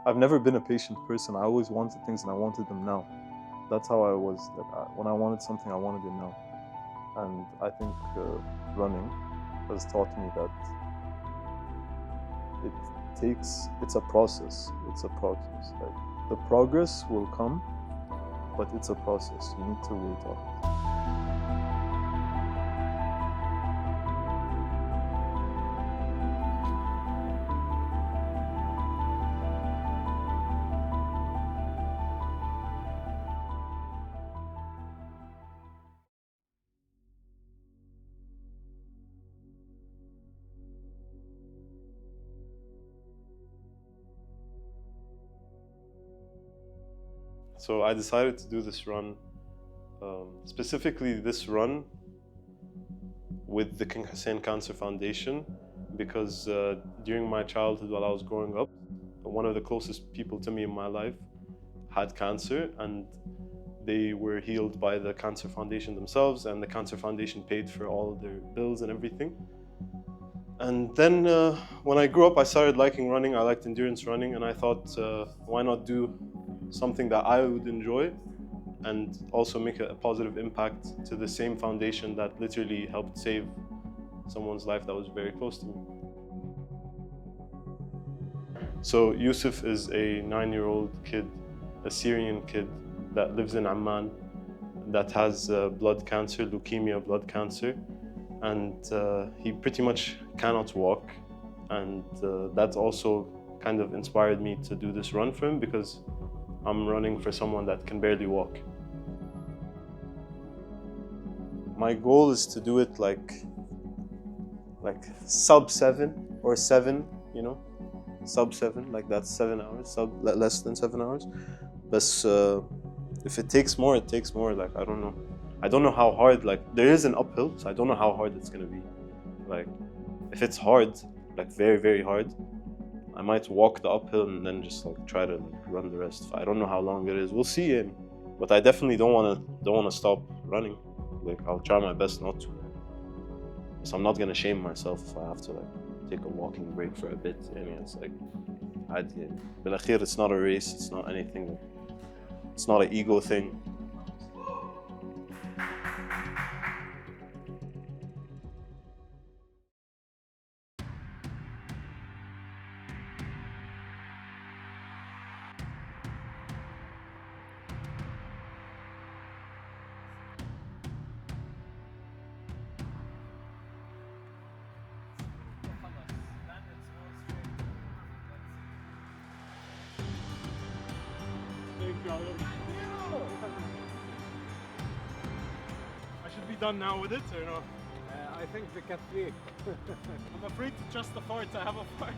I've never been a patient person. I always wanted things and I wanted them now. That's how I was. When I wanted something, I wanted it now. And I think running has taught me that it's a process. It's a process. Like, the progress will come, but it's a process. You need to wait on it. So I decided to do this run, specifically this run with the King Hussein Cancer Foundation, because during my childhood, while I was growing up, one of the closest people to me in my life had cancer, and they were healed by the Cancer Foundation themselves, and the Cancer Foundation paid for all their bills and everything. And then when I grew up, I started liking running. I liked endurance running, and I thought, why not do something that I would enjoy and also make a positive impact to the same foundation that literally helped save someone's life that was very close to me. So Yousef is a 9-year-old kid, a Syrian kid that lives in Amman, that has blood cancer, leukemia blood cancer, and he pretty much cannot walk. And that also kind of inspired me to do this run for him, because I'm running for someone that can barely walk. My goal is to do it like sub 7 or 7, you know, sub 7, like that's 7 hours, less than 7 hours. But if it takes more, it takes more. Like, I don't know. I don't know how hard, like, there is an uphill, so I don't know how hard it's gonna be. Like, if it's hard, like very, very hard, I might walk the uphill and then just like try to run the rest. I don't know how long it is. We'll see. But I definitely don't wanna stop running. Like, I'll try my best not to. So I'm not gonna shame myself if I have to like take a walking break for a bit. I mean, it's like, بالأخير, it's not a race. It's not anything. It's not an ego thing. I should be done now with it, or no? I think we can see. I'm afraid to trust the fart. I have a fart.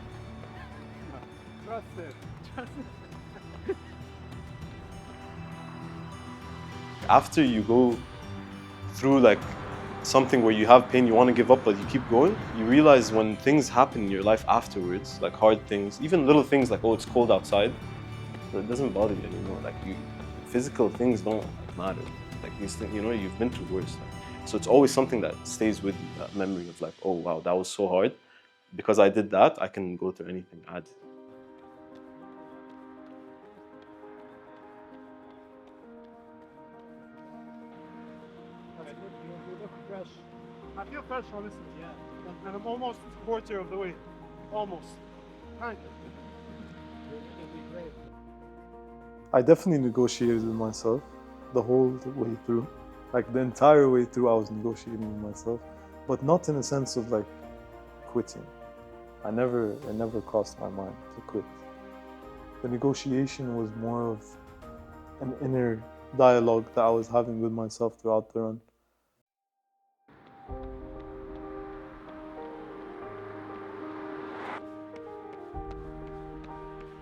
Trust it. After you go through like something where you have pain, you want to give up, but you keep going, you realize when things happen in your life afterwards, like hard things, even little things like, oh, it's cold outside, it doesn't bother you anymore. Like, physical things don't matter. Like, these things, you know, you've been through worse. So it's always something that stays with you, that memory of like, oh wow, that was so hard. Because I did that, I can go through anything. You look fresh. I feel fresh, honestly, yeah. And I'm almost a quarter of the way. Almost. Kind of. You'll be great. I definitely negotiated with myself the whole way through. Like, the entire way through, I was negotiating with myself, but not in a sense of like quitting. It never crossed my mind to quit. The negotiation was more of an inner dialogue that I was having with myself throughout the run.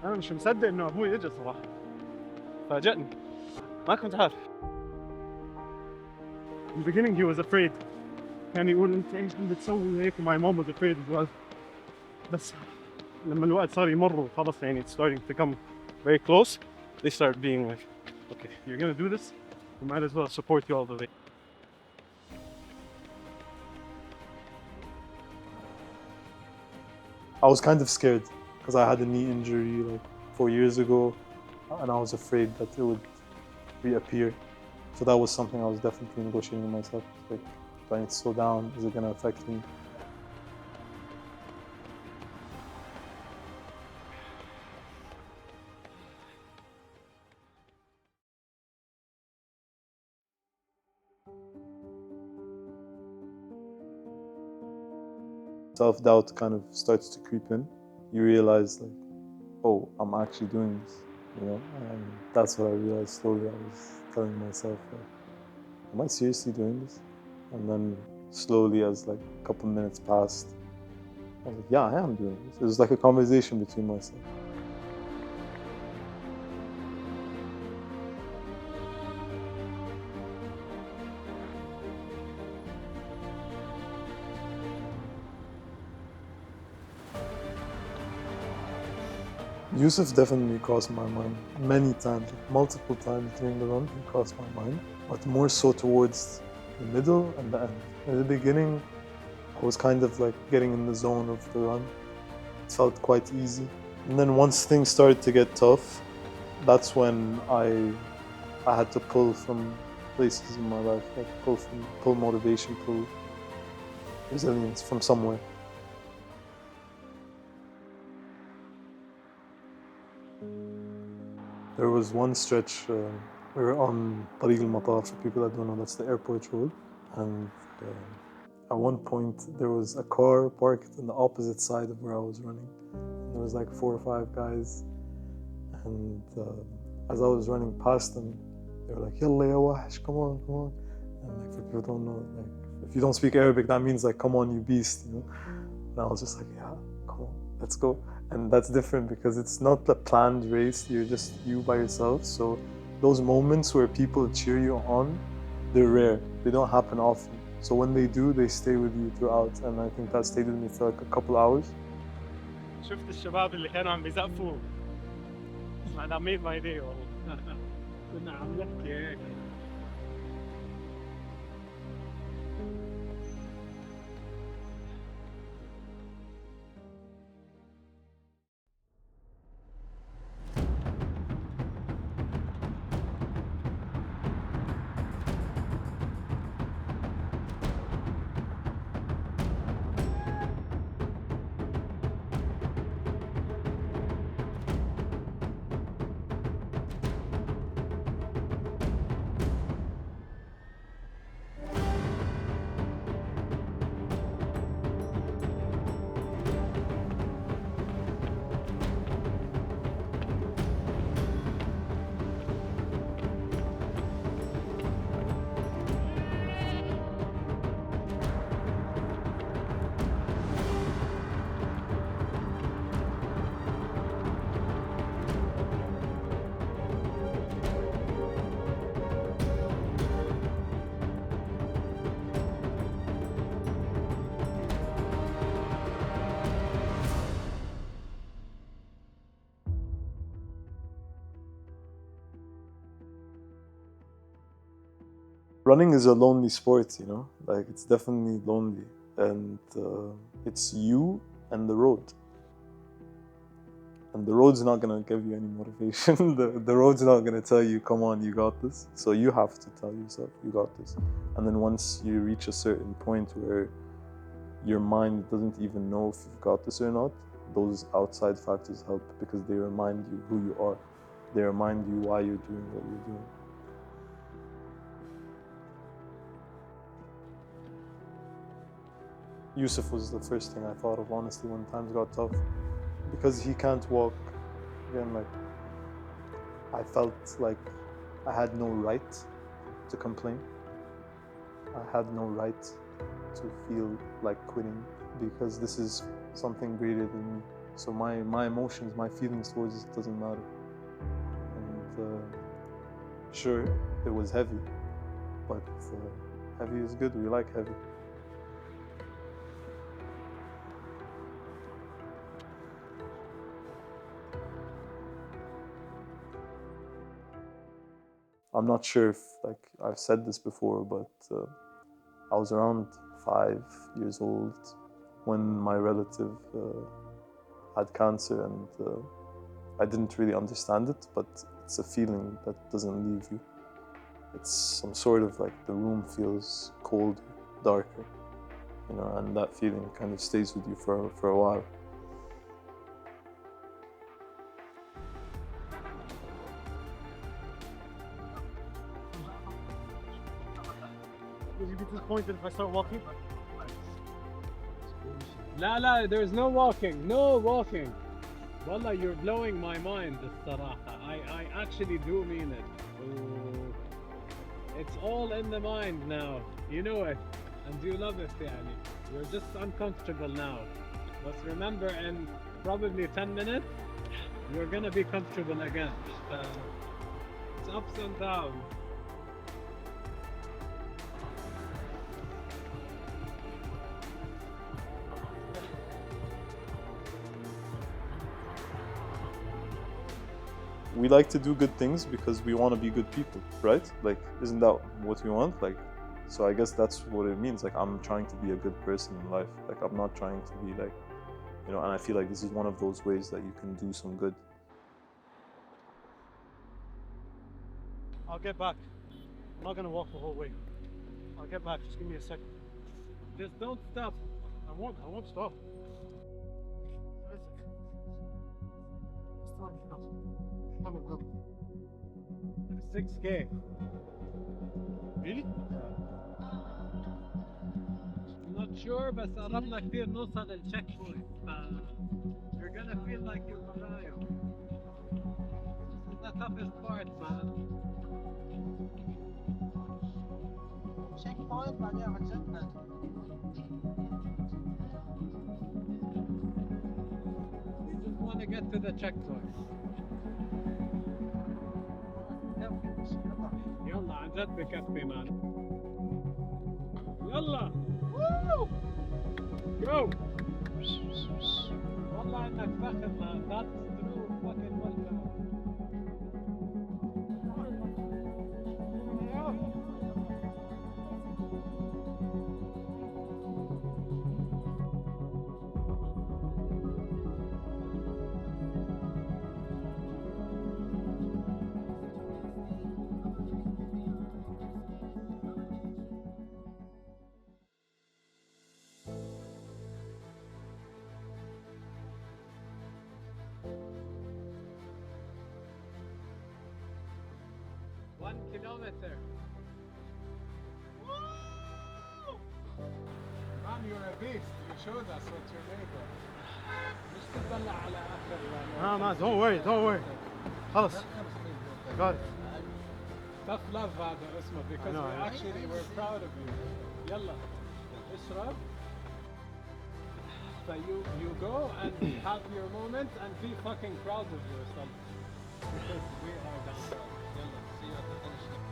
أنا مش مصدق إنه أبوي إجا صراحة. فاجأني. ما كنت عارف. In the beginning he was afraid. كان يقول أنت إيش عم بتسوي هيك. My mom was afraid as well. بس لما الوقت صار يمر وخلص يعني it's starting to come very close, they start being like, okay, you're gonna do this, we might as well support you all the way. I was kind of scared because I had a knee injury like 4 years ago, and I was afraid that it would reappear. So that was something I was definitely negotiating with myself. Like, do I need to slow down? Is it going to affect me? Self-doubt kind of starts to creep in. You realize, like, oh, I'm actually doing this, you know? And that's what I realized slowly. I was telling myself, like, am I seriously doing this? And then slowly, as like a couple minutes passed, I was like, yeah, I am doing this. It was like a conversation between myself. Yousef definitely crossed my mind many times, like multiple times during the run. He crossed my mind, but more so towards the middle and the end. At the beginning, I was kind of like getting in the zone of the run. It felt quite easy. And then once things started to get tough, that's when I had to pull from places in my life, like pull motivation, pull resilience from somewhere. There was one stretch, we were on Tariq al-Matar, for people that don't know, that's the airport road. And at one point, there was a car parked on the opposite side of where I was running. There was like 4 or 5 guys. And as I was running past them, they were like, Yalla ya wahish, come on, come on. And like, for people who don't know, like, if you don't speak Arabic, that means like, come on, you beast, you know? And I was just like, yeah, come on, let's go. And that's different because it's not a planned race, you're just you by yourself. So those moments where people cheer you on, they're rare, they don't happen often. So when they do, they stay with you throughout. And I think that stayed with me for like a couple hours. شفت الشباب اللي كانوا عم بيزقفوا. That made my day والله. كنا عم نحكي هيك. Running is a lonely sport, you know, like it's definitely lonely, and it's you and the road. And the road's not gonna give you any motivation. the road's not gonna tell you, come on, you got this. So you have to tell yourself, you got this. And then once you reach a certain point where your mind doesn't even know if you've got this or not, those outside factors help because they remind you who you are. They remind you why you're doing what you're doing. Yousef was the first thing I thought of, honestly, when times got tough. Because he can't walk. Again, like, I felt like I had no right to complain. I had no right to feel like quitting because this is something greater than me. So my emotions, my feelings towards it doesn't matter. And sure, it was heavy, but heavy is good, we like heavy. I'm not sure if, like, I've said this before, but I was around 5 years old when my relative had cancer, and I didn't really understand it, but it's a feeling that doesn't leave you. It's some sort of like the room feels cold, darker, you know, and that feeling kind of stays with you for a while. Will you be disappointed if I start walking? لا, there's no walking, no walking. Wallah, you're blowing my mind, الصراحة. I actually do mean it. Ooh. It's all in the mind now. You know it. And you love it, يعني. You're just uncomfortable now. But remember, in probably 10 minutes, you're gonna be comfortable again. It's ups and downs. We like to do good things because we want to be good people, right? Like, isn't that what we want? Like, so I guess that's what it means. Like, I'm trying to be a good person in life. Like, I'm not trying to be like, you know, and I feel like this is one of those ways that you can do some good. I'll get back. I'm not gonna walk the whole way. I'll get back. Just give me a second. Just don't stop. I won't stop. What is it? It's not enough. Come on, come. 6K. Really? I'm not sure, بس قربنا كثير نوصل للتشيك بوينت. You're gonna feel like you've arrived. This is the toughest part, man. check point بعدين عجلنا. You just want to get to the checkpoint. يلا عن جد بكفي مان. يلا. Woo! Go. والله انك فخر مان. That's true fucking welcome. One kilometer. Woo! Man, you're a beast. You showed us what you're made of. مش تطلع على آخر. No, don't worry. خلص. Got it. Tough love هذا اسمه because know, we actually we're proud of you. يلا اشرب. So you go and have your moment and be fucking proud of yourself because we are that proud. يلا see you at the finish line.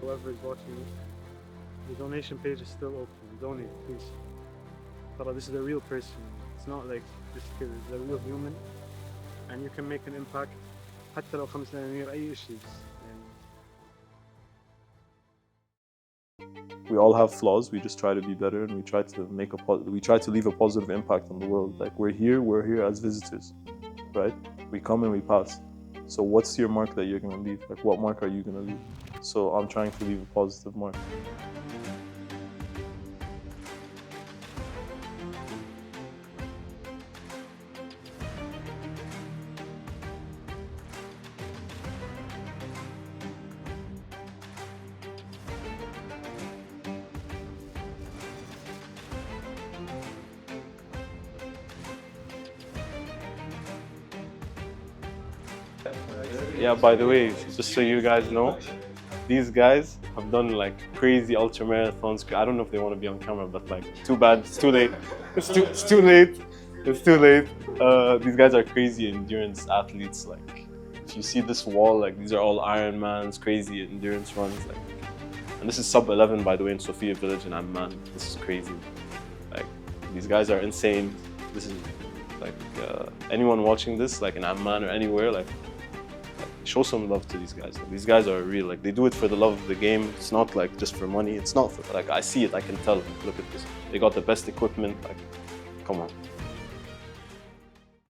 Whoever is watching this, the donation page is still open. Donate, please. But this is a real person. It's not like this kid. It's a real human, and you can make an impact. حتى لو 5 دنانير أي شيء. We all have flaws. We just try to be better, and we try to leave a positive impact on the world. Like we're here as visitors, right? We come and we pass. So what's your mark that you're gonna leave? Like what mark are you gonna leave? So I'm trying to leave a positive mark. Yeah, by the way, just so you guys know, these guys I've done like crazy ultra marathons. I don't know if they want to be on camera, but like, too bad. It's too late. It's too late. It's too late. These guys are crazy endurance athletes. Like, if you see this wall, like these are all Ironmans, crazy endurance runs. Like, and this is sub 11, by the way, in Sofia village in Amman. This is crazy. Like, these guys are insane. This is like anyone watching this, like in Amman or anywhere, like show some love to these guys. Like, these guys are real. Like, they do it for the love of the game. It's not like just for money. It's not for, like, I see it. I can tell. Look at this. They got the best equipment. Like, come on.